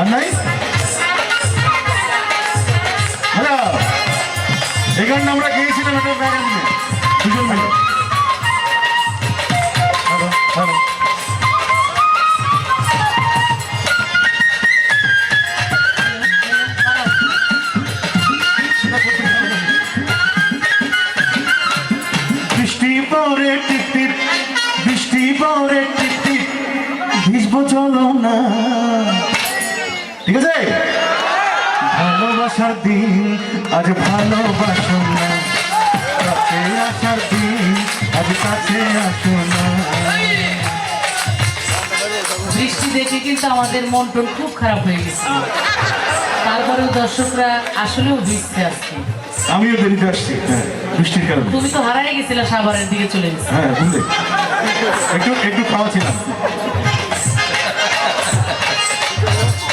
আর নাই হ্যালো এই গানটা আমরা গেয়েছিলাম একটা ম্যাগাজিনে দুজন মিলে বৃষ্টি পরে টিপ বৃষ্টি পরে টিপ ভিজবো চলো না ঠিক আছে ভালোবাসার দিন আজ ভালোবাসো না কাছে আসার দিন আজ কাছে আসো না বৃষ্টি দেখে কিন্তু আমাদের মন টন খুব খারাপ হয়ে গেছে তারপরেও দর্শকরা আসলেও ভিজতে আসছে আমিও দেরিতে আসছি বৃষ্টির কারণে তুমি তো হারাই গেছিলে সাভারের দিকে চলে গেছে হ্যাঁ বুঝলে একটু খাওয়া ছিলাম